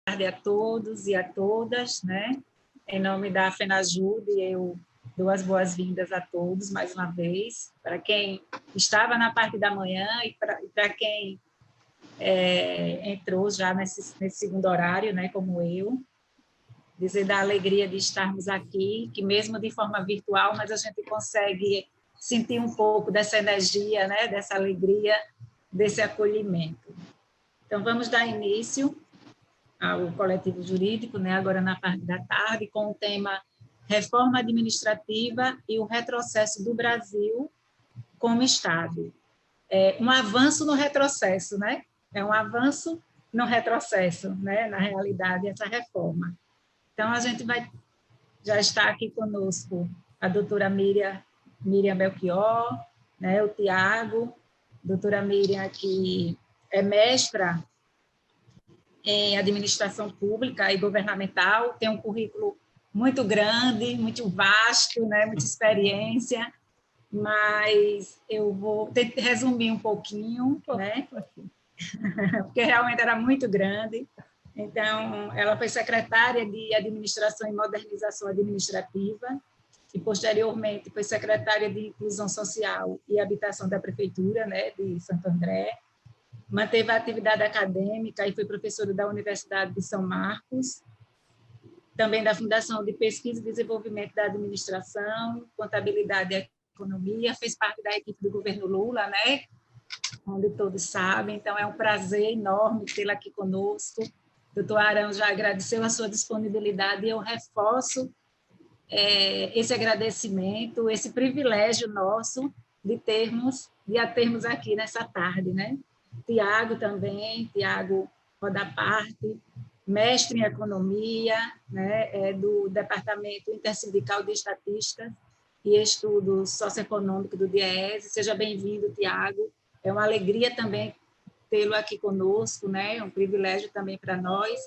tarde a todos e a todas, né? Em nome da FENAJUDE, eu dou as boas-vindas a todos, mais uma vez, para quem estava na parte da manhã e para quem entrou já nesse segundo horário, né, como eu, dizer da alegria de estarmos aqui, que mesmo de forma virtual, mas a gente consegue sentir um pouco dessa energia, né, dessa alegria, desse acolhimento. Então, vamos dar início ao coletivo jurídico, né, agora na parte da tarde, com o tema Reforma Administrativa e o Retrocesso do Brasil como Estado. Um avanço no retrocesso, né? É um avanço no retrocesso, né? Na realidade, essa reforma. Então, a gente já está aqui conosco a doutora Miriam Belchior, né? O Tiago, doutora Miriam, que é mestra em administração pública e governamental, tem um currículo muito grande, muito vasto, né, muita experiência, mas eu vou resumir um pouquinho, né, porque realmente era muito grande. Então, ela foi secretária de Administração e Modernização Administrativa e, posteriormente, foi secretária de Inclusão Social e Habitação da Prefeitura, né, de Santo André. Manteve a atividade acadêmica e foi professora da Universidade de São Marcos, também da Fundação de Pesquisa e Desenvolvimento da Administração, Contabilidade e Economia, fez parte da equipe do governo Lula, né? Onde todos sabem, então é um prazer enorme tê-la aqui conosco. O doutor Arão já agradeceu a sua disponibilidade e eu reforço esse agradecimento, esse privilégio nosso de a termos aqui nessa tarde, né? Tiago também, Tiago Rodaparte, mestre em economia, né, do Departamento Intersindical de Estatística e Estudos Socioeconômicos do DIEESE. Seja bem-vindo, Tiago. É uma alegria também tê-lo aqui conosco, né? É um privilégio também para nós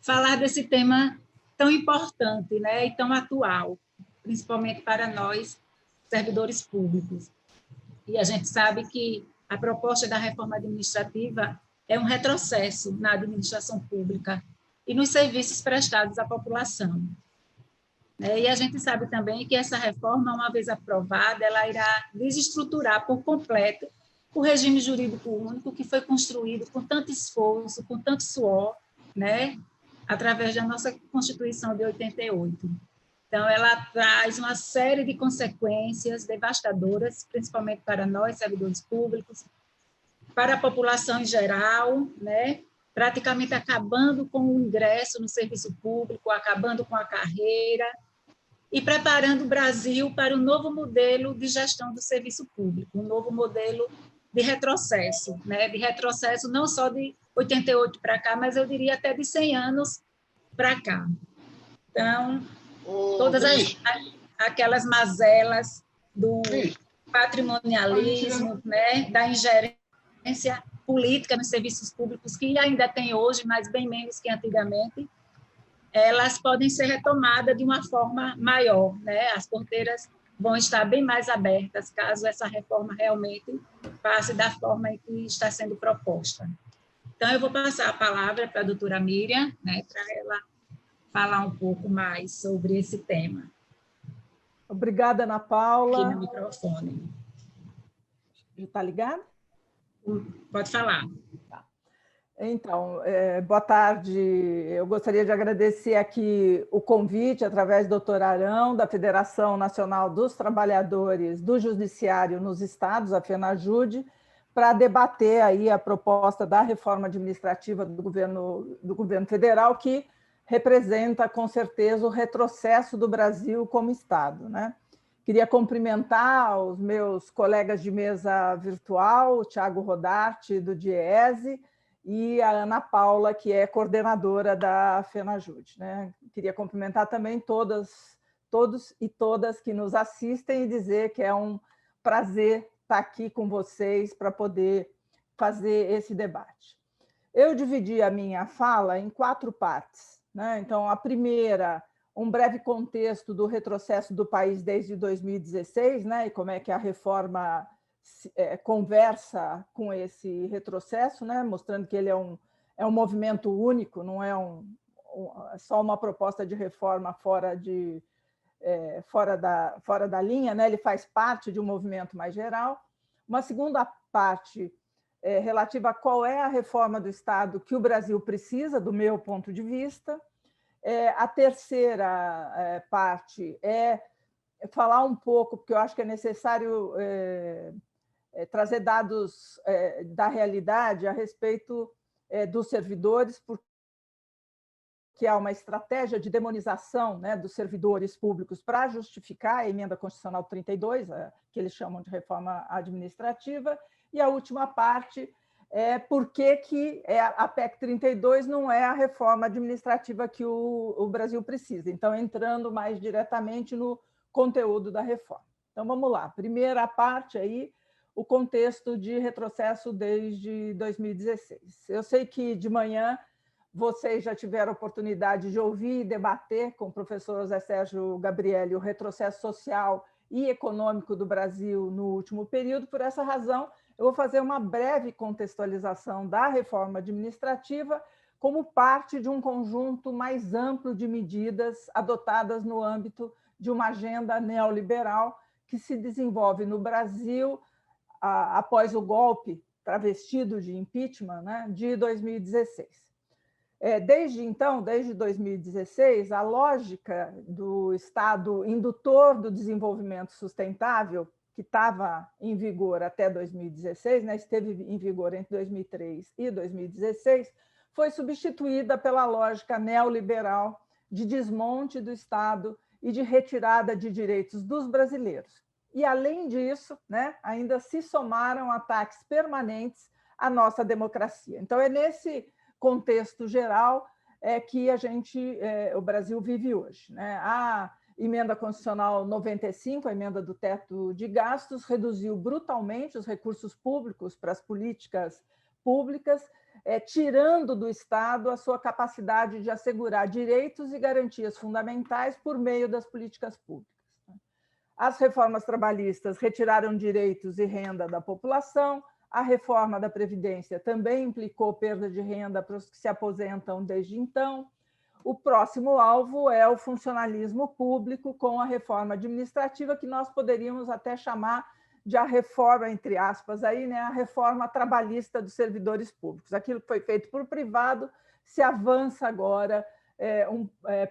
falar desse tema tão importante, né, e tão atual, principalmente para nós, servidores públicos. E a gente sabe que a proposta da reforma administrativa é um retrocesso na administração pública e nos serviços prestados à população. E a gente sabe também que essa reforma, uma vez aprovada, ela irá desestruturar por completo o regime jurídico único que foi construído com tanto esforço, com tanto suor, né, através da nossa Constituição de 88. Então, ela traz uma série de consequências devastadoras, principalmente para nós, servidores públicos, para a população em geral, né? Praticamente acabando com o ingresso no serviço público, acabando com a carreira e preparando o Brasil para um novo modelo de gestão do serviço público, um novo modelo de retrocesso, né? De retrocesso não só de 88 para cá, mas eu diria até de 100 anos para cá. Então, todas aquelas mazelas do patrimonialismo, né, da ingerência política nos serviços públicos, que ainda tem hoje, mas bem menos que antigamente, elas podem ser retomadas de uma forma maior, né? As porteiras vão estar bem mais abertas, caso essa reforma realmente passe da forma em que está sendo proposta. Então, eu vou passar a palavra para a doutora Miriam, né, para ela falar um pouco mais sobre esse tema. Obrigada, Ana Paula. Aqui no microfone. Já está ligado? Pode falar. Tá. Então, boa tarde. Eu gostaria de agradecer aqui o convite, através do doutor Arão, da Federação Nacional dos Trabalhadores do Judiciário nos Estados, a FENAJUDE, para debater aí a proposta da reforma administrativa do governo federal, que representa, com certeza, o retrocesso do Brasil como Estado, né? Queria cumprimentar os meus colegas de mesa virtual, o Tiago Rodarte, do DIEESE, e a Ana Paula, que é coordenadora da FENAJUDE, né? Queria cumprimentar também todos e todas que nos assistem e dizer que é um prazer estar aqui com vocês para poder fazer esse debate. Eu dividi a minha fala em 4 partes, né? Então, a primeira, um breve contexto do retrocesso do país desde 2016, né? E como é que a reforma conversa com esse retrocesso, né? Mostrando que ele é um movimento único, não é só uma proposta de reforma fora da linha, né? Ele faz parte de um movimento mais geral. Uma segunda parte relativa a qual é a reforma do Estado que o Brasil precisa, do meu ponto de vista. A terceira parte é falar um pouco, porque eu acho que é necessário trazer dados da realidade a respeito dos servidores, porque há uma estratégia de demonização, né, dos servidores públicos para justificar a emenda constitucional 32, que eles chamam de reforma administrativa, e a última parte é por que a PEC 32 não é a reforma administrativa que o Brasil precisa. Então, entrando mais diretamente no conteúdo da reforma. Então, vamos lá. Primeira parte aí, o contexto de retrocesso desde 2016. Eu sei que de manhã vocês já tiveram a oportunidade de ouvir e debater com o professor José Sérgio Gabrielli o retrocesso social e econômico do Brasil no último período. Por essa razão, eu vou fazer uma breve contextualização da reforma administrativa como parte de um conjunto mais amplo de medidas adotadas no âmbito de uma agenda neoliberal que se desenvolve no Brasil após o golpe travestido de impeachment, né, de 2016. Desde então, desde 2016, a lógica do Estado indutor do desenvolvimento sustentável, que estava em vigor até 2016, né, esteve em vigor entre 2003 e 2016, foi substituída pela lógica neoliberal de desmonte do Estado e de retirada de direitos dos brasileiros. E, além disso, né, ainda se somaram ataques permanentes à nossa democracia. Então, é nesse contexto geral que o Brasil vive hoje, né? A emenda constitucional 95, a emenda do teto de gastos, reduziu brutalmente os recursos públicos para as políticas públicas, tirando do Estado a sua capacidade de assegurar direitos e garantias fundamentais por meio das políticas públicas. As reformas trabalhistas retiraram direitos e renda da população. A reforma da Previdência também implicou perda de renda para os que se aposentam desde então. O próximo alvo é o funcionalismo público com a reforma administrativa, que nós poderíamos até chamar de a reforma, entre aspas, aí, né, a reforma trabalhista dos servidores públicos. Aquilo que foi feito por privado se avança agora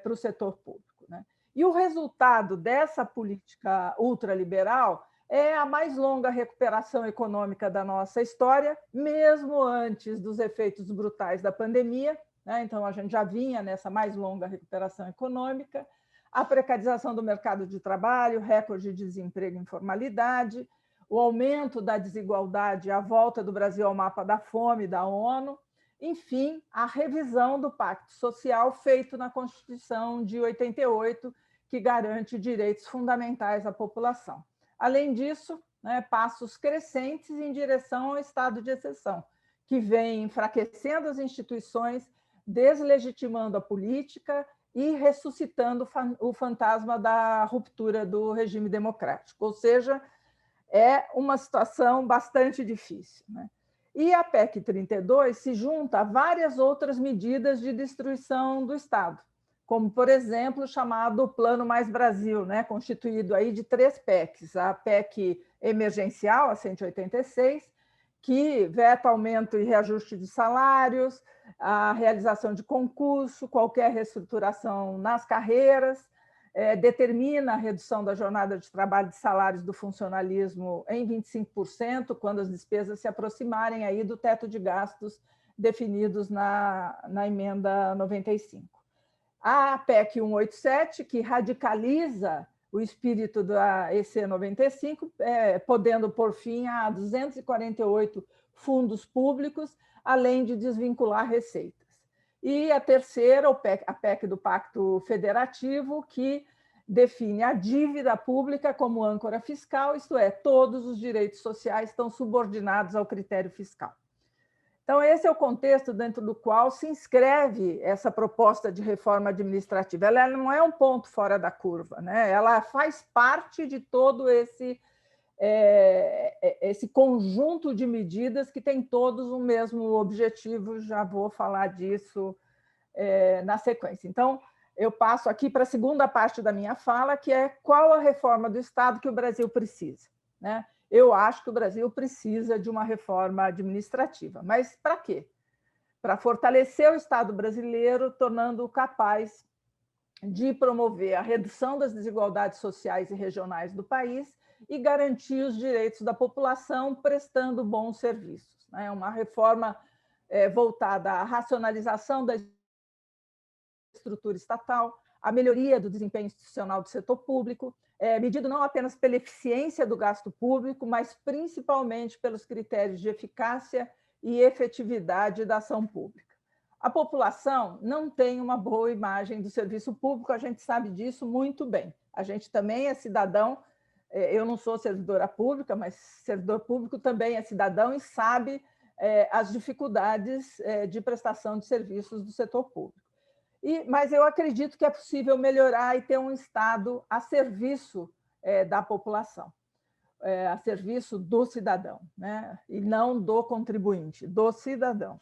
para o setor público, né? E o resultado dessa política ultraliberal é a mais longa recuperação econômica da nossa história, mesmo antes dos efeitos brutais da pandemia, né? Então, a gente já vinha nessa mais longa recuperação econômica, a precarização do mercado de trabalho, recorde de desemprego e informalidade, o aumento da desigualdade, a volta do Brasil ao mapa da fome da ONU, enfim, a revisão do Pacto Social feito na Constituição de 88, que garante direitos fundamentais à população. Além disso, né, passos crescentes em direção ao estado de exceção, que vem enfraquecendo as instituições, deslegitimando a política e ressuscitando o fantasma da ruptura do regime democrático. Ou seja, é uma situação bastante difícil, né? E a PEC 32 se junta a várias outras medidas de destruição do Estado, como, por exemplo, o chamado Plano Mais Brasil, né, constituído aí de 3 PECs. A PEC emergencial, a 186, que veta aumento e reajuste de salários, a realização de concurso, qualquer reestruturação nas carreiras, determina a redução da jornada de trabalho de salários do funcionalismo em 25%, quando as despesas se aproximarem aí do teto de gastos definidos na emenda 95. A PEC 187, que radicaliza o espírito da EC 95, podendo pôr fim a 248 fundos públicos, além de desvincular receitas. E a terceira, a PEC do Pacto Federativo, que define a dívida pública como âncora fiscal, isto é, todos os direitos sociais estão subordinados ao critério fiscal. Então, esse é o contexto dentro do qual se inscreve essa proposta de reforma administrativa. Ela não é um ponto fora da curva, né? Ela faz parte de todo esse esse conjunto de medidas que tem todos o mesmo objetivo, já vou falar disso na sequência. Então, eu passo aqui para a segunda parte da minha fala, que é qual a reforma do Estado que o Brasil precisa, né? Eu acho que o Brasil precisa de uma reforma administrativa, mas para quê? Para fortalecer o Estado brasileiro, tornando-o capaz de promover a redução das desigualdades sociais e regionais do país e garantir os direitos da população prestando bons serviços. É uma reforma voltada à racionalização da estrutura estatal, a melhoria do desempenho institucional do setor público, medido não apenas pela eficiência do gasto público, mas principalmente pelos critérios de eficácia e efetividade da ação pública. A população não tem uma boa imagem do serviço público, a gente sabe disso muito bem. A gente também é cidadão, eu não sou servidora pública, mas servidor público também é cidadão e sabe as dificuldades de prestação de serviços do setor público. Mas eu acredito que é possível melhorar e ter um Estado a serviço da população, a serviço do cidadão, né? E não do contribuinte, do cidadão.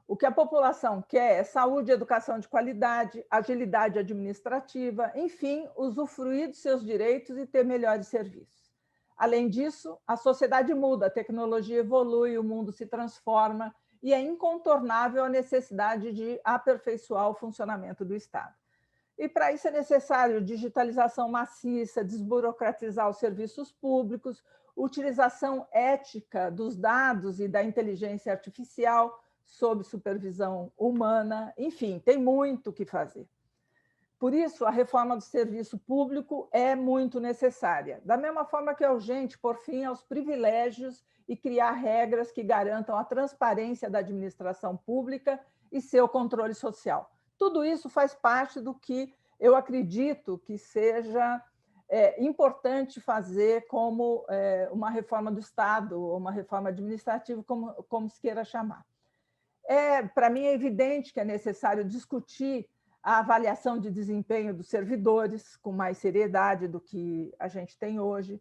O que a população quer é saúde e educação de qualidade, agilidade administrativa, enfim, usufruir de seus direitos e ter melhores serviços. Além disso, a sociedade muda, a tecnologia evolui, o mundo se transforma e é incontornável a necessidade de aperfeiçoar o funcionamento do Estado. E para isso é necessário digitalização maciça, desburocratizar os serviços públicos, utilização ética dos dados e da inteligência artificial, sob supervisão humana, enfim, tem muito o que fazer. Por isso, a reforma do serviço público é muito necessária, da mesma forma que é urgente pôr fim aos privilégios e criar regras que garantam a transparência da administração pública e seu controle social. Tudo isso faz parte do que eu acredito que seja importante fazer como uma reforma do Estado, ou uma reforma administrativa, como se queira chamar. Para mim, é evidente que é necessário discutir a avaliação de desempenho dos servidores com mais seriedade do que a gente tem hoje.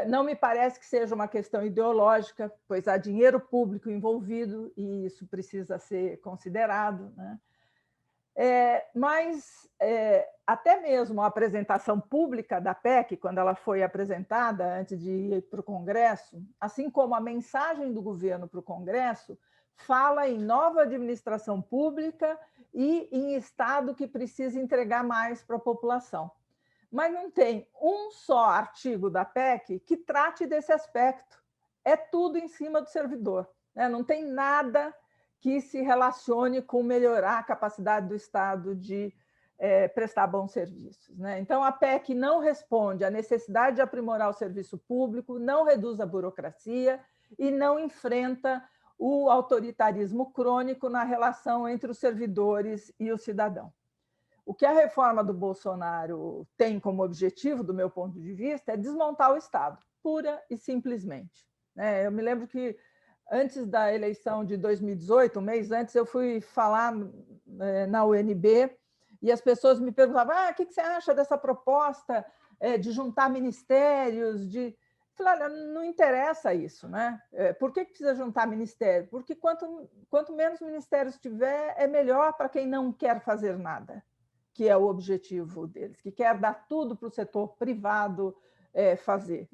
Não me parece que seja uma questão ideológica, pois há dinheiro público envolvido e isso precisa ser considerado, né? Mas até mesmo a apresentação pública da PEC, quando ela foi apresentada antes de ir para o Congresso, assim como a mensagem do governo para o Congresso, fala em nova administração pública e em Estado que precisa entregar mais para a população. Mas não tem um só artigo da PEC que trate desse aspecto. É tudo em cima do servidor, né? Não tem nada que se relacione com melhorar a capacidade do Estado de prestar bons serviços, né? Então, a PEC não responde à necessidade de aprimorar o serviço público, não reduz a burocracia e não enfrenta o autoritarismo crônico na relação entre os servidores e o cidadão. O que a reforma do Bolsonaro tem como objetivo, do meu ponto de vista, é desmontar o Estado, pura e simplesmente. Eu me lembro que, antes da eleição de 2018, um mês antes, eu fui falar na UNB e as pessoas me perguntavam: o que você acha dessa proposta de juntar ministérios, de... Falei, olha, não interessa isso, né? Por que precisa juntar ministério? Porque quanto menos ministérios tiver, é melhor para quem não quer fazer nada, que é o objetivo deles, que quer dar tudo para o setor privado fazer,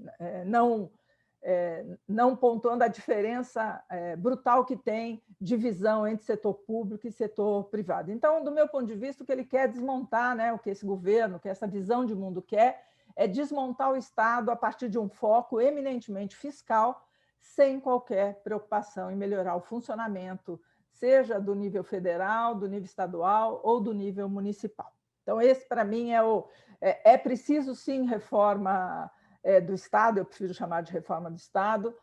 não pontuando a diferença brutal que tem divisão entre setor público e setor privado. Então, do meu ponto de vista, o que ele quer é desmontar, né, o que esse governo, que essa visão de mundo quer, é desmontar o Estado a partir de um foco eminentemente fiscal, sem qualquer preocupação em melhorar o funcionamento, seja do nível federal, do nível estadual ou do nível municipal. Então, esse, para mim, é preciso, sim, reforma do Estado, eu prefiro chamar de reforma do Estado,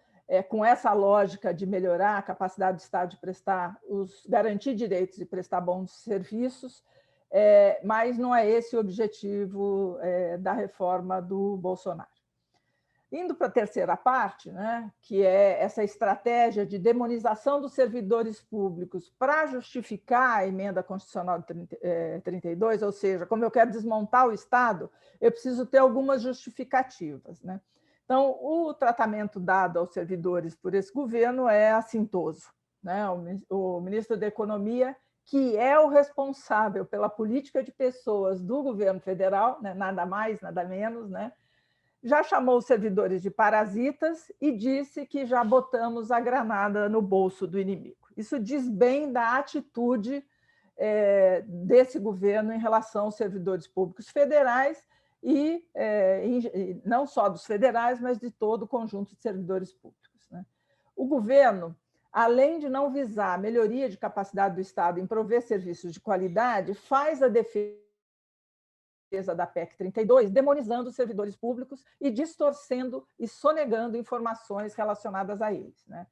com essa lógica de melhorar a capacidade do Estado de garantir direitos e prestar bons serviços, mas não é esse o objetivo da reforma do Bolsonaro. Indo para a terceira parte, né, que é essa estratégia de demonização dos servidores públicos para justificar a emenda constitucional de 32, ou seja, como eu quero desmontar o Estado, eu preciso ter algumas justificativas, né? Então, o tratamento dado aos servidores por esse governo é assintoso, né? O ministro da Economia, que é o responsável pela política de pessoas do governo federal, né? Nada mais, nada menos, né? Já chamou os servidores de parasitas e disse que já botamos a granada no bolso do inimigo. Isso diz bem da atitude desse governo em relação aos servidores públicos federais e não só dos federais, mas de todo o conjunto de servidores públicos, né? O governo, além de não visar a melhoria de capacidade do Estado em prover serviços de qualidade, faz a defesa da PEC 32, demonizando os servidores públicos e distorcendo e sonegando informações relacionadas a eles, né?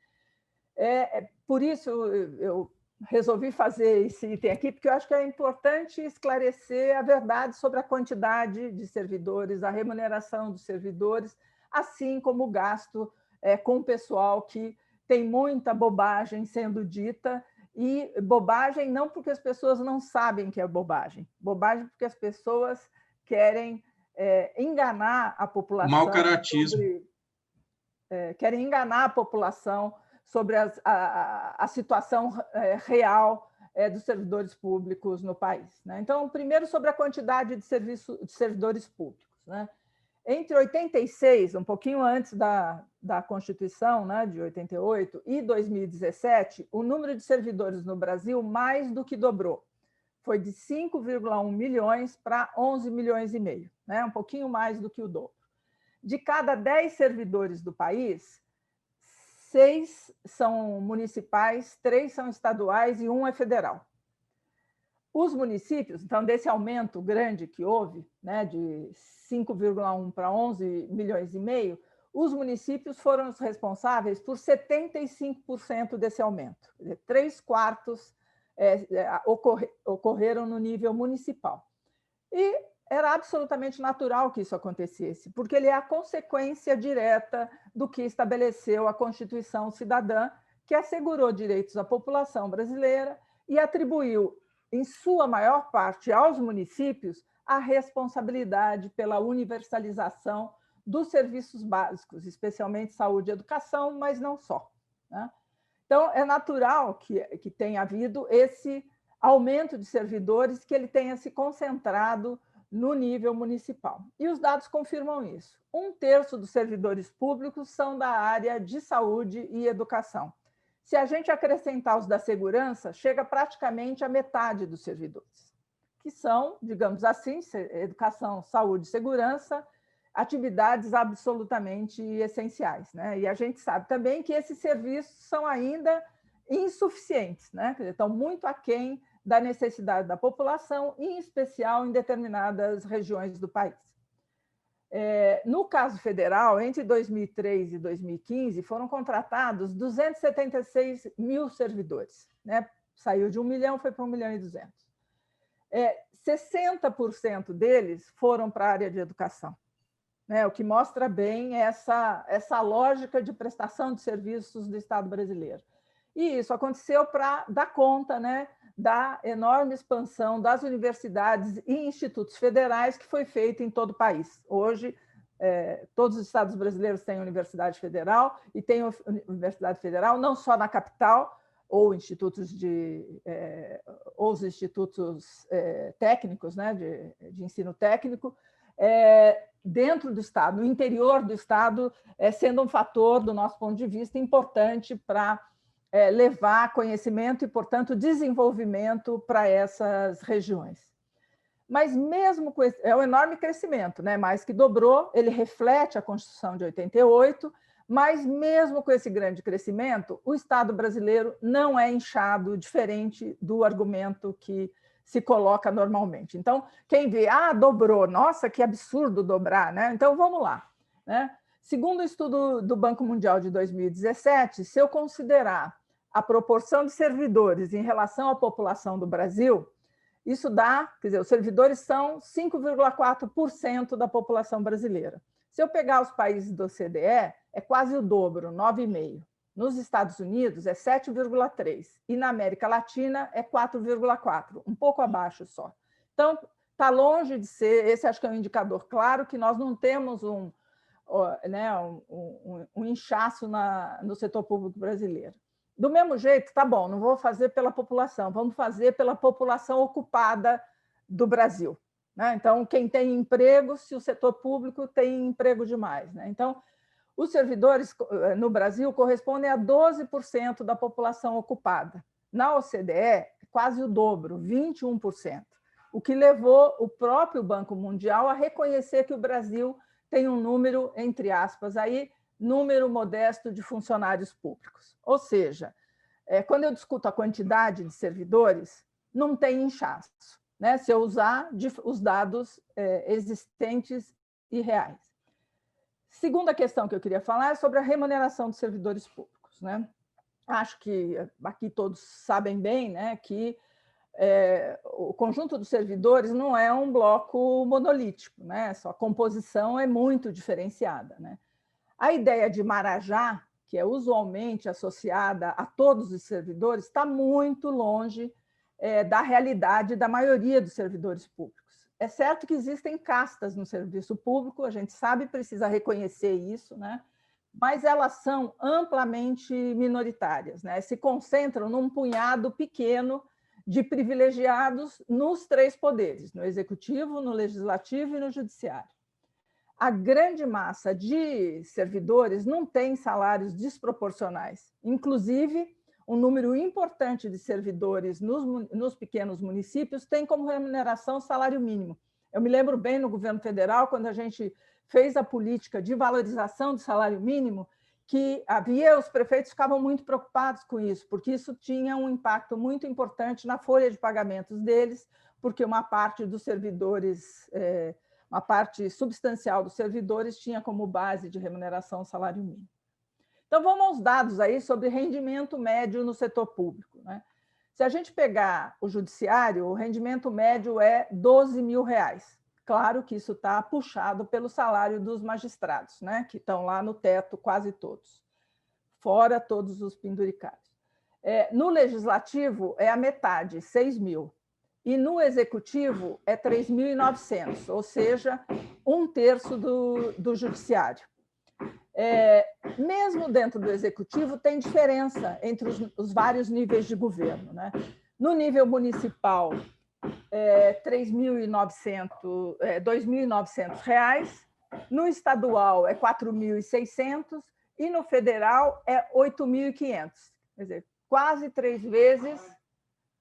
Por isso eu resolvi fazer esse item aqui, porque eu acho que é importante esclarecer a verdade sobre a quantidade de servidores, a remuneração dos servidores, assim como o gasto com o pessoal, que tem muita bobagem sendo dita, e bobagem não porque as pessoas não sabem que é bobagem porque as pessoas querem enganar a população. Mau caratismo. Querem enganar a população sobre a situação real dos servidores públicos no país, né? Então, primeiro, sobre a quantidade de servidores públicos, né? Entre 86, um pouquinho antes da Constituição, né, de 88, e 2017, o número de servidores no Brasil mais do que dobrou. Foi de 5,1 milhões para 11 milhões e meio, né? Um pouquinho mais do que o dobro. De cada 10 servidores do país, 6 são municipais, 3 são estaduais e 1 é federal. Os municípios, então, desse aumento grande que houve, né, de 5,1 para 11 milhões e meio, os municípios foram os responsáveis por 75% desse aumento. 3/4 ocorreram no nível municipal. E era absolutamente natural que isso acontecesse, porque ele é a consequência direta do que estabeleceu a Constituição Cidadã, que assegurou direitos à população brasileira e atribuiu, em sua maior parte, aos municípios a responsabilidade pela universalização dos serviços básicos, especialmente saúde e educação, mas não só, né? Então, é natural que tenha havido esse aumento de servidores, que ele tenha se concentrado no nível municipal. E os dados confirmam isso. 1/3 dos servidores públicos são da área de saúde e educação. Se a gente acrescentar os da segurança, chega praticamente a metade dos servidores, que são, digamos assim, educação, saúde e segurança, atividades absolutamente essenciais, né? E a gente sabe também que esses serviços são ainda insuficientes, né? Quer dizer, estão muito aquém da necessidade da população, em especial em determinadas regiões do país. No caso federal, entre 2003 e 2015, foram contratados 276 mil servidores, né? Saiu de 1 milhão, foi para 1 milhão e 200. 60% deles foram para a área de educação, né? O que mostra bem essa lógica de prestação de serviços do Estado brasileiro. E isso aconteceu para dar conta, né, da enorme expansão das universidades e institutos federais que foi feita em todo o país. Hoje, todos os estados brasileiros têm universidade federal, e têm universidade federal não só na capital, ou os institutos técnicos, né, de ensino técnico, dentro do Estado, no interior do Estado, sendo um fator, do nosso ponto de vista, importante para levar conhecimento e, portanto, desenvolvimento para essas regiões. Mas mesmo com esse, é um enorme crescimento, né? Mais que dobrou, ele reflete a Constituição de 88, mas mesmo com esse grande crescimento, o Estado brasileiro não é inchado, diferente do argumento que se coloca normalmente. Então, quem vê, dobrou, nossa, que absurdo dobrar, né? Então, vamos lá, né? Segundo o estudo do Banco Mundial de 2017, se eu considerar a proporção de servidores em relação à população do Brasil, isso dá, quer dizer, os servidores são 5,4% da população brasileira. Se eu pegar os países do OCDE, é quase o dobro, 9,5%. Nos Estados Unidos é 7,3%, e na América Latina é 4,4%, um pouco abaixo só. Então, está longe de ser, esse acho que é um indicador claro, que nós não temos né, um inchaço no setor público brasileiro. Do mesmo jeito, tá bom, não vou fazer pela população, vamos fazer pela população ocupada do Brasil, né? Então, quem tem emprego, se o setor público tem emprego demais, né? Então, os servidores no Brasil correspondem a 12% da população ocupada. Na OCDE, quase o dobro, 21%, o que levou o próprio Banco Mundial a reconhecer que o Brasil tem um número, entre aspas, aí, número modesto de funcionários públicos. Ou seja, quando eu discuto a quantidade de servidores, não tem inchaço, né? Se eu usar os dados existentes e reais. Segunda questão que eu queria falar é sobre a remuneração dos servidores públicos, né? Acho que aqui todos sabem bem, né, que o conjunto dos servidores não é um bloco monolítico, né? Sua composição é muito diferenciada, né? A ideia de Marajá, que é usualmente associada a todos os servidores, está muito longe da realidade da maioria dos servidores públicos. É certo que existem castas no serviço público, a gente sabe, precisa reconhecer isso, né? Mas elas são amplamente minoritárias, né? Se concentram num punhado pequeno de privilegiados nos três poderes, no executivo, no legislativo e no judiciário. A grande massa de servidores não tem salários desproporcionais. Inclusive, um número importante de servidores nos pequenos municípios tem como remuneração o salário mínimo. Eu me lembro bem no governo federal, quando a gente fez a política de valorização do salário mínimo, que os prefeitos ficavam muito preocupados com isso, porque isso tinha um impacto muito importante na folha de pagamentos deles, porque uma parte dos servidores, uma parte substancial dos servidores tinha como base de remuneração o salário mínimo. Então, vamos aos dados aí sobre rendimento médio no setor público, né? Se a gente pegar o judiciário, o rendimento médio é R$12.000. Claro que isso está puxado pelo salário dos magistrados, né? Que estão lá no teto quase todos, fora todos os penduricários. No legislativo é a metade, 6.000. E no executivo é 3.900, ou seja, 1/3 do judiciário. Mesmo dentro do executivo, tem diferença entre os vários níveis de governo, né? No nível municipal, R$2.900, no estadual é 4.600 e no federal é 8.500. Quer dizer, quase 3 vezes,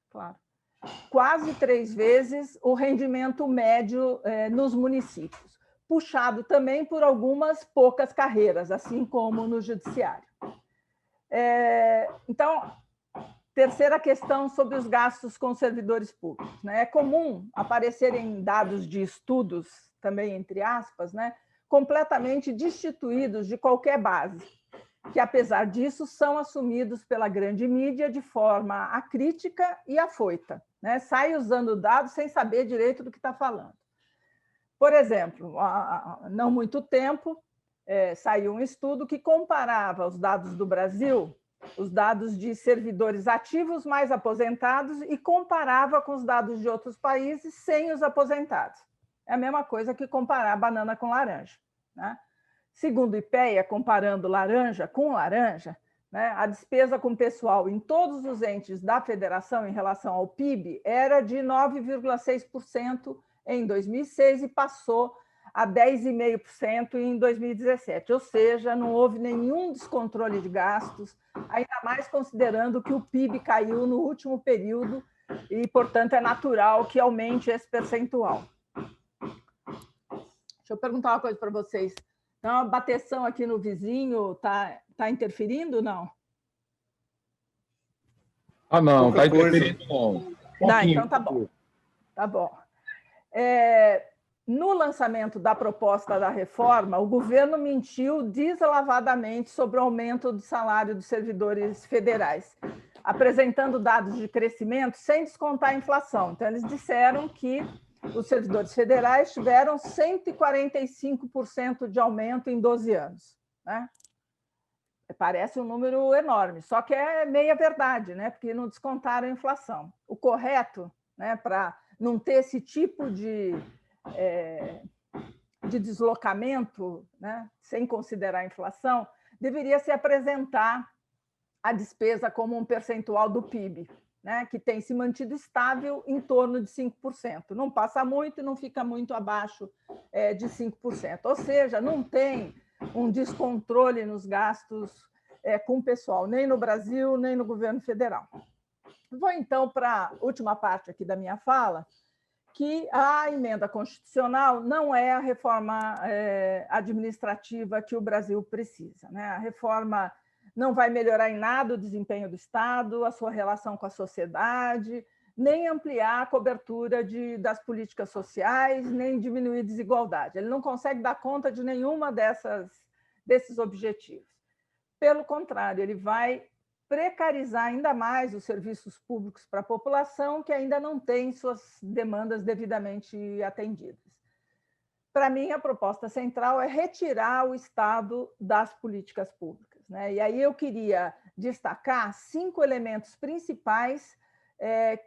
claro, quase 3 vezes o rendimento médio nos municípios, puxado também por algumas poucas carreiras, assim como no judiciário. Então, terceira questão sobre os gastos com servidores públicos, né? É comum aparecerem dados de estudos, também entre aspas, né, completamente destituídos de qualquer base, que, apesar disso, são assumidos pela grande mídia de forma acrítica e afoita, né? Sai usando dados sem saber direito do que está falando. Por exemplo, há não muito tempo, saiu um estudo que comparava os dados do Brasil, os dados de servidores ativos mais aposentados, e comparava com os dados de outros países sem os aposentados. É a mesma coisa que comparar banana com laranja, né? Segundo o IPEA, comparando laranja com laranja, né, a despesa com pessoal em todos os entes da federação em relação ao PIB era de 9,6% em 2006 e passou a 10,5% em 2017. Ou seja, não houve nenhum descontrole de gastos, ainda mais considerando que o PIB caiu no último período e, portanto, é natural que aumente esse percentual. Deixa eu perguntar uma coisa para vocês. Então, a bateção aqui no vizinho está interferindo, não? Não, está interferindo, não. Então tá bom. Tá bom. No lançamento da proposta da reforma, o governo mentiu deslavadamente sobre o aumento do salário dos servidores federais, apresentando dados de crescimento sem descontar a inflação. Então, eles disseram que os servidores federais tiveram 145% de aumento em 12 anos, né? Parece um número enorme, só que é meia verdade, né? Porque não descontaram a inflação. O correto, né, para não ter esse tipo de de deslocamento, né, sem considerar a inflação, deveria se apresentar a despesa como um percentual do PIB, né, que tem se mantido estável em torno de 5%. Não passa muito e não fica muito abaixo de 5%. Ou seja, não tem um descontrole nos gastos com o pessoal, nem no Brasil, nem no governo federal. Vou, então, para a última parte aqui da minha fala, que a emenda constitucional não é a reforma administrativa que o Brasil precisa, né? A reforma não vai melhorar em nada o desempenho do Estado, a sua relação com a sociedade, nem ampliar a cobertura das políticas sociais, nem diminuir desigualdade. Ele não consegue dar conta de nenhuma desses objetivos. Pelo contrário, ele vai precarizar ainda mais os serviços públicos para a população que ainda não tem suas demandas devidamente atendidas. Para mim, a proposta central é retirar o Estado das políticas públicas, né? E aí eu queria destacar 5 elementos principais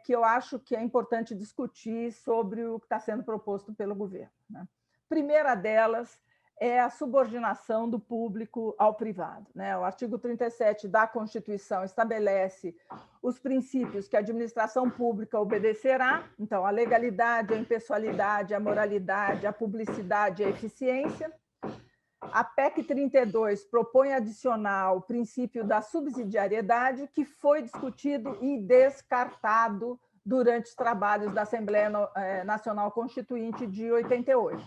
que eu acho que é importante discutir sobre o que está sendo proposto pelo governo, né? Primeira delas é a subordinação do público ao privado, né? O artigo 37 da Constituição estabelece os princípios que a administração pública obedecerá, então, a legalidade, a impessoalidade, a moralidade, a publicidade e a eficiência. A PEC 32 propõe adicionar o princípio da subsidiariedade, que foi discutido e descartado durante os trabalhos da Assembleia Nacional Constituinte de 88.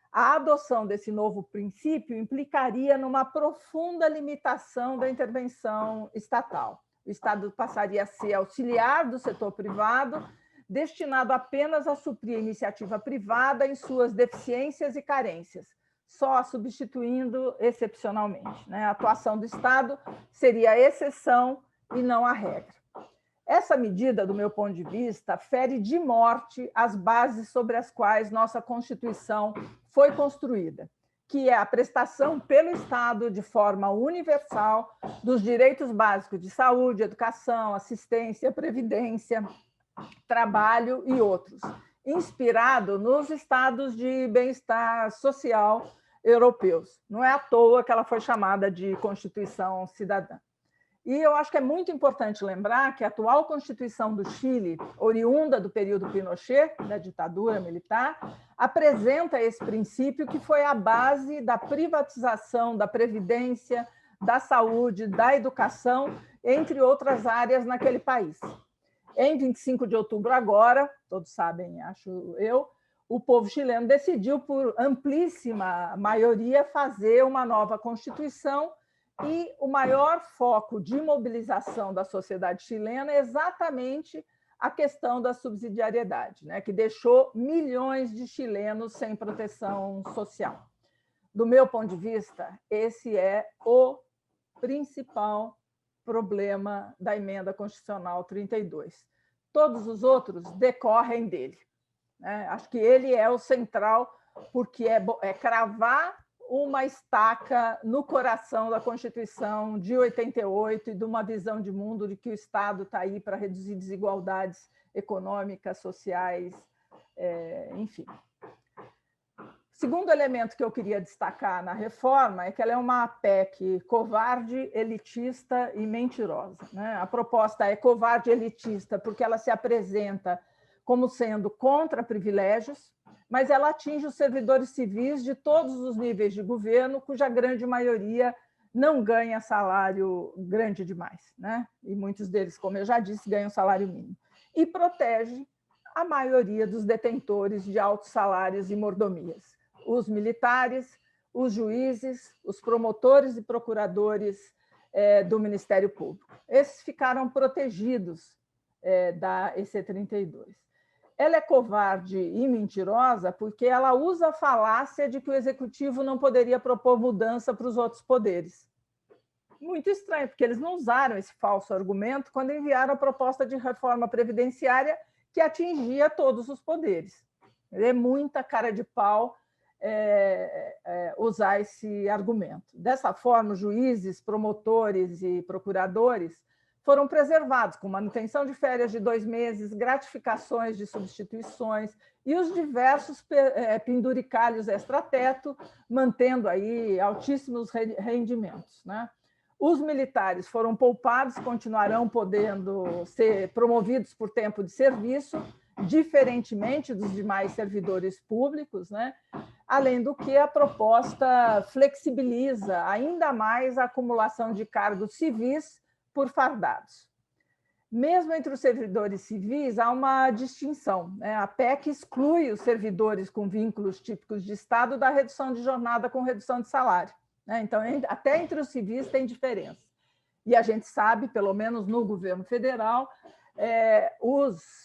A adoção desse novo princípio implicaria numa profunda limitação da intervenção estatal. O Estado passaria a ser auxiliar do setor privado, destinado apenas a suprir a iniciativa privada em suas deficiências e carências, só substituindo excepcionalmente, né? A atuação do Estado seria a exceção e não a regra. Essa medida, do meu ponto de vista, fere de morte as bases sobre as quais nossa Constituição foi construída, que é a prestação pelo Estado, de forma universal, dos direitos básicos de saúde, educação, assistência, previdência, trabalho e outros, inspirado nos estados de bem-estar social europeus. Não é à toa que ela foi chamada de Constituição Cidadã. E eu acho que é muito importante lembrar que a atual Constituição do Chile, oriunda do período Pinochet, da ditadura militar, apresenta esse princípio que foi a base da privatização da previdência, da saúde, da educação, entre outras áreas naquele país. Em 25 de outubro agora, todos sabem, acho eu, o povo chileno decidiu, por amplíssima maioria, fazer uma nova Constituição. E o maior foco de mobilização da sociedade chilena é exatamente a questão da subsidiariedade, né, que deixou milhões de chilenos sem proteção social. Do meu ponto de vista, esse é o principal problema da emenda constitucional 32. Todos os outros decorrem dele, né? Acho que ele é o central, porque é cravar uma estaca no coração da Constituição de 88 e de uma visão de mundo de que o Estado está aí para reduzir desigualdades econômicas, sociais, enfim. Segundo elemento que eu queria destacar na reforma é que ela é uma PEC covarde, elitista e mentirosa, né? A proposta é covarde e elitista porque ela se apresenta como sendo contra privilégios, mas ela atinge os servidores civis de todos os níveis de governo, cuja grande maioria não ganha salário grande demais, né? E muitos deles, como eu já disse, ganham salário mínimo. E protege a maioria dos detentores de altos salários e mordomias. Os militares, os juízes, os promotores e procuradores do Ministério Público. Esses ficaram protegidos da EC 32. Ela é covarde e mentirosa porque ela usa a falácia de que o executivo não poderia propor mudança para os outros poderes. Muito estranho, porque eles não usaram esse falso argumento quando enviaram a proposta de reforma previdenciária que atingia todos os poderes. É muita cara de pau usar esse argumento. Dessa forma, juízes, promotores e procuradores foram preservados, com manutenção de férias de 2 meses, gratificações de substituições e os diversos penduricalhos extrateto, mantendo aí altíssimos rendimentos, né? Os militares foram poupados, continuarão podendo ser promovidos por tempo de serviço, diferentemente dos demais servidores públicos, né? Além do que a proposta flexibiliza ainda mais a acumulação de cargos civis por fardados. Mesmo entre os servidores civis, há uma distinção, né? A PEC exclui os servidores com vínculos típicos de Estado da redução de jornada com redução de salário, né? Então, até entre os civis tem diferença. E a gente sabe, pelo menos no governo federal,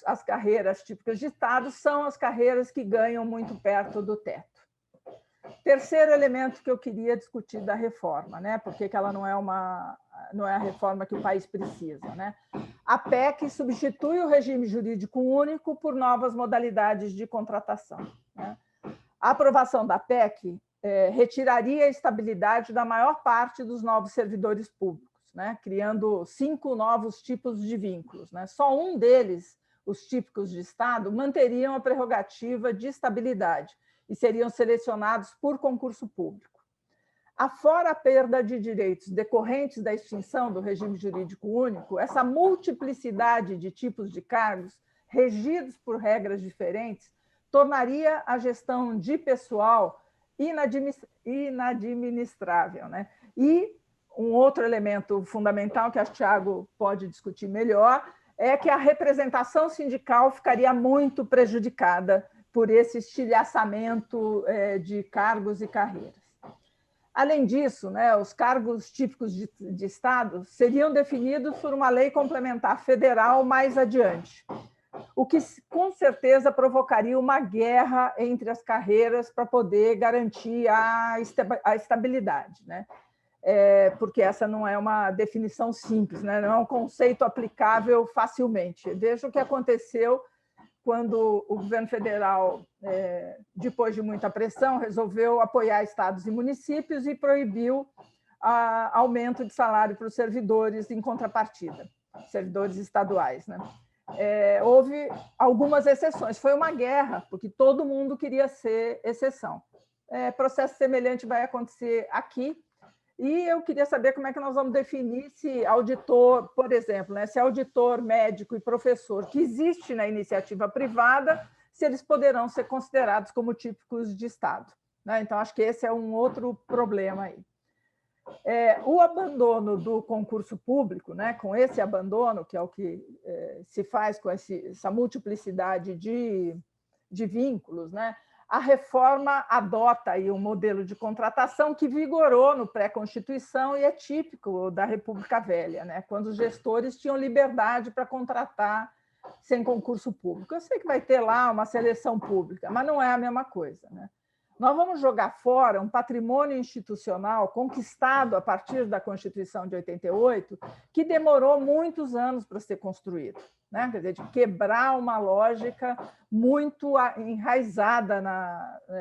as carreiras típicas de Estado são as carreiras que ganham muito perto do teto. Terceiro elemento que eu queria discutir da reforma, né? Porque ela não é a reforma que o país precisa, né? A PEC substitui o regime jurídico único por novas modalidades de contratação, né? A aprovação da PEC retiraria a estabilidade da maior parte dos novos servidores públicos, né? Criando 5 novos tipos de vínculos, né? Só um deles, os típicos de Estado, manteriam a prerrogativa de estabilidade e seriam selecionados por concurso público. Afora a perda de direitos decorrentes da extinção do regime jurídico único, essa multiplicidade de tipos de cargos, regidos por regras diferentes, tornaria a gestão de pessoal inadministrável, né? E um outro elemento fundamental que a Thiago pode discutir melhor é que a representação sindical ficaria muito prejudicada por esse estilhaçamento de cargos e carreiras. Além disso, né, os cargos típicos de Estado seriam definidos por uma lei complementar federal mais adiante, o que com certeza provocaria uma guerra entre as carreiras para poder garantir a estabilidade, né? Porque essa não é uma definição simples, né? Não é um conceito aplicável facilmente. Veja o que aconteceu quando o governo federal, depois de muita pressão, resolveu apoiar estados e municípios e proibiu aumento de salário para os servidores em contrapartida, servidores estaduais, né? Houve algumas exceções, foi uma guerra, porque todo mundo queria ser exceção. Processo semelhante vai acontecer aqui, e eu queria saber como é que nós vamos definir se auditor, por exemplo, né, se auditor, médico e professor que existe na iniciativa privada, se eles poderão ser considerados como típicos de Estado, né? Então, acho que esse é um outro problema aí. O abandono do concurso público, né, com esse abandono, que é o que se faz com essa multiplicidade de vínculos, né, a reforma adota aí um modelo de contratação que vigorou no pré-Constituição e é típico da República Velha, né, quando os gestores tinham liberdade para contratar sem concurso público. Eu sei que vai ter lá uma seleção pública, mas não é a mesma coisa, né? Nós vamos jogar fora um patrimônio institucional conquistado a partir da Constituição de 88, que demorou muitos anos para ser construído, né? Quer dizer, de quebrar uma lógica muito enraizada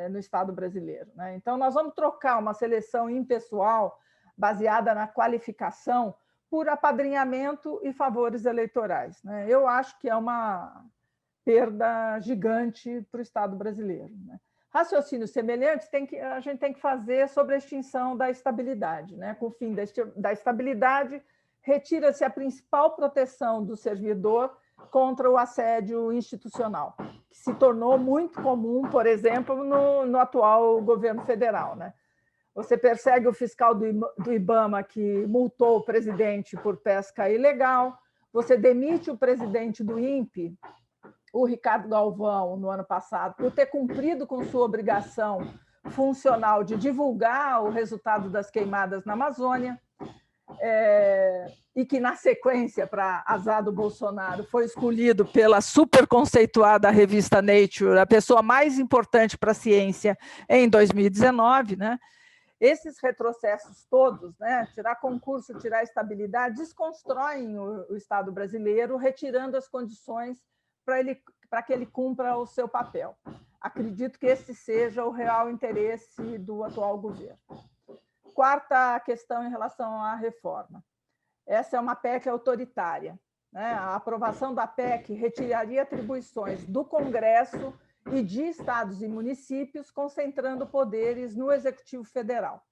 no Estado brasileiro, né? Então, nós vamos trocar uma seleção impessoal baseada na qualificação por apadrinhamento e favores eleitorais, né? Eu acho que é uma perda gigante para o Estado brasileiro, né? Raciocínios semelhantes a gente tem que fazer sobre a extinção da estabilidade, né? Com o fim da estabilidade, retira-se a principal proteção do servidor contra o assédio institucional, que se tornou muito comum, por exemplo, no atual governo federal, né? Você persegue o fiscal do IBAMA que multou o presidente por pesca ilegal, você demite o presidente do INPE, o Ricardo Galvão, no ano passado, por ter cumprido com sua obrigação funcional de divulgar o resultado das queimadas na Amazônia, e que, na sequência, para azar do Bolsonaro, foi escolhido pela super conceituada revista Nature, a pessoa mais importante para a ciência em 2019, né? Esses retrocessos todos, né, tirar concurso, tirar estabilidade, desconstroem o Estado brasileiro, retirando as condições para que ele cumpra o seu papel. Acredito que esse seja o real interesse do atual governo. Quarta questão em relação à reforma. essa é uma PEC autoritária, né? A aprovação da PEC retiraria atribuições do Congresso e de estados e municípios, concentrando poderes no Executivo Federal.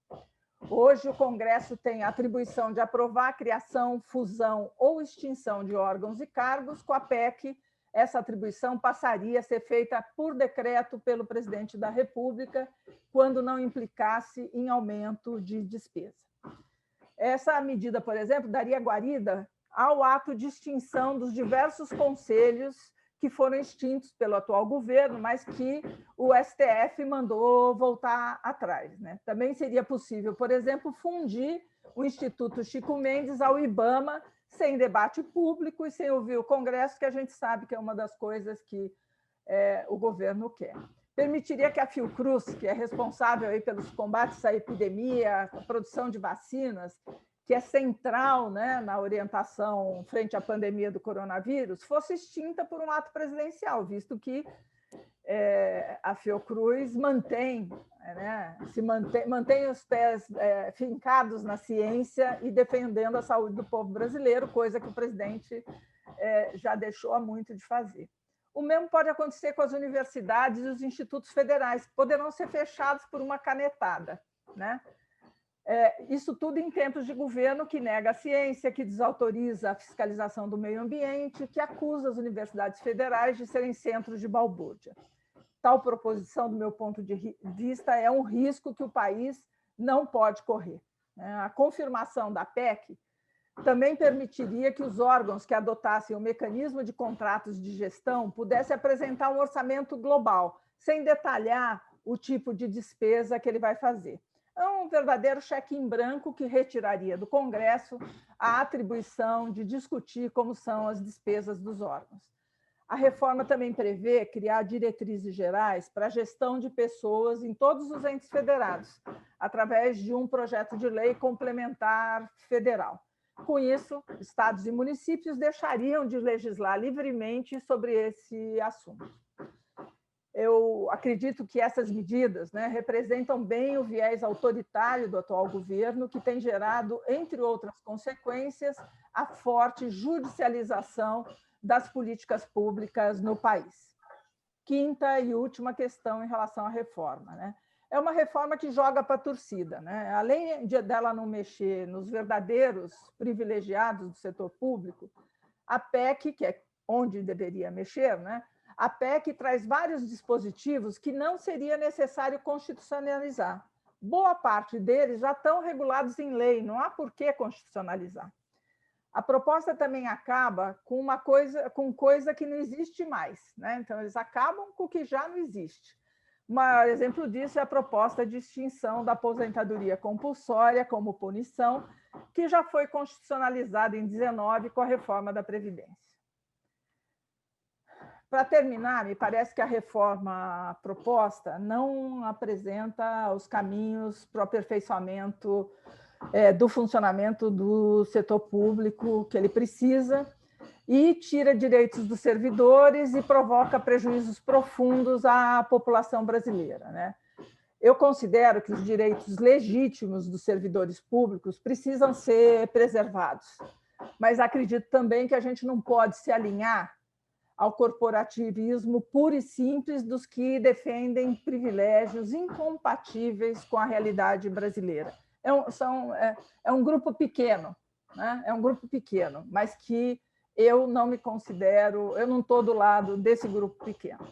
Hoje, o Congresso tem a atribuição de aprovar a criação, fusão ou extinção de órgãos e cargos. Com a PEC, essa atribuição passaria a ser feita por decreto pelo presidente da República, quando não implicasse em aumento de despesa. Essa medida, por exemplo, daria guarida ao ato de extinção dos diversos conselhos que foram extintos pelo atual governo, mas que o STF mandou voltar atrás, né? Também seria possível, por exemplo, fundir o Instituto Chico Mendes ao IBAMA sem debate público e sem ouvir o Congresso, que a gente sabe que é uma das coisas que o governo quer. Permitiria que a Fiocruz, que é responsável aí pelos combates à epidemia, a produção de vacinas, que é central, né, na orientação frente à pandemia do coronavírus, fosse extinta por um ato presidencial, visto que a Fiocruz mantém os pés fincados na ciência e defendendo a saúde do povo brasileiro, coisa que o presidente já deixou há muito de fazer. O mesmo pode acontecer com as universidades e os institutos federais, que poderão ser fechados por uma canetada, né? Isso tudo em tempos de governo que nega a ciência, que desautoriza a fiscalização do meio ambiente, que acusa as universidades federais de serem centros de balbúrdia. Tal proposição, do meu ponto de vista, é um risco que o país não pode correr. A confirmação da PEC também permitiria que os órgãos que adotassem o mecanismo de contratos de gestão pudessem apresentar um orçamento global, sem detalhar o tipo de despesa que ele vai fazer. É um verdadeiro cheque em branco que retiraria do Congresso a atribuição de discutir como são as despesas dos órgãos. A reforma também prevê criar diretrizes gerais para a gestão de pessoas em todos os entes federados, através de um projeto de lei complementar federal. Com isso, estados e municípios deixariam de legislar livremente sobre esse assunto. Eu acredito que essas medidas, né, representam bem o viés autoritário do atual governo, que tem gerado, entre outras consequências, a forte judicialização das políticas públicas no país. Quinta e última questão em relação à reforma, né? É uma reforma que joga para a torcida, né? Além dela não mexer nos verdadeiros privilegiados do setor público, a PEC, que é onde deveria mexer, né? A PEC traz vários dispositivos que não seria necessário constitucionalizar. Boa parte deles já estão regulados em lei, não há por que constitucionalizar. A proposta também acaba com coisa que não existe mais, né? Então, eles acabam com o que já não existe. Um exemplo disso é a proposta de extinção da aposentadoria compulsória como punição, que já foi constitucionalizada em 19 com a reforma da Previdência. Para terminar, me parece que a reforma proposta não apresenta os caminhos para o aperfeiçoamento do funcionamento do setor público que ele precisa e tira direitos dos servidores e provoca prejuízos profundos à população brasileira, né? Eu considero que os direitos legítimos dos servidores públicos precisam ser preservados, mas acredito também que a gente não pode se alinhar ao corporativismo puro e simples dos que defendem privilégios incompatíveis com a realidade brasileira. É um grupo pequeno, né? É um grupo pequeno, mas que eu não me considero, eu não estou do lado desse grupo pequeno.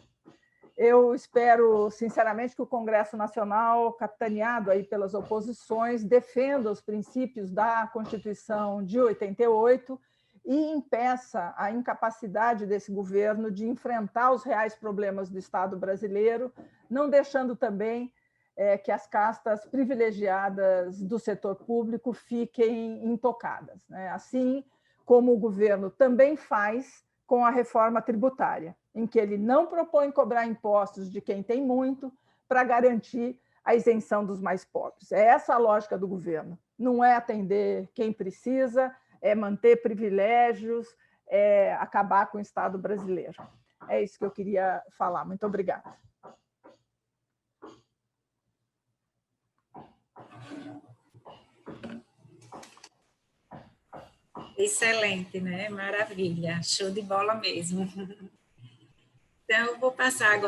Eu espero, sinceramente, que o Congresso Nacional, capitaneado aí pelas oposições, defenda os princípios da Constituição de 88 e impeça a incapacidade desse governo de enfrentar os reais problemas do Estado brasileiro, não deixando também que as castas privilegiadas do setor público fiquem intocadas, né? Assim como o governo também faz com a reforma tributária, em que ele não propõe cobrar impostos de quem tem muito para garantir a isenção dos mais pobres. É essa a lógica do governo, não é atender quem precisa, é manter privilégios, é acabar com o Estado brasileiro. É isso que eu queria falar. Muito obrigada. Excelente, né? Maravilha, show de bola mesmo. Então, eu vou passar agora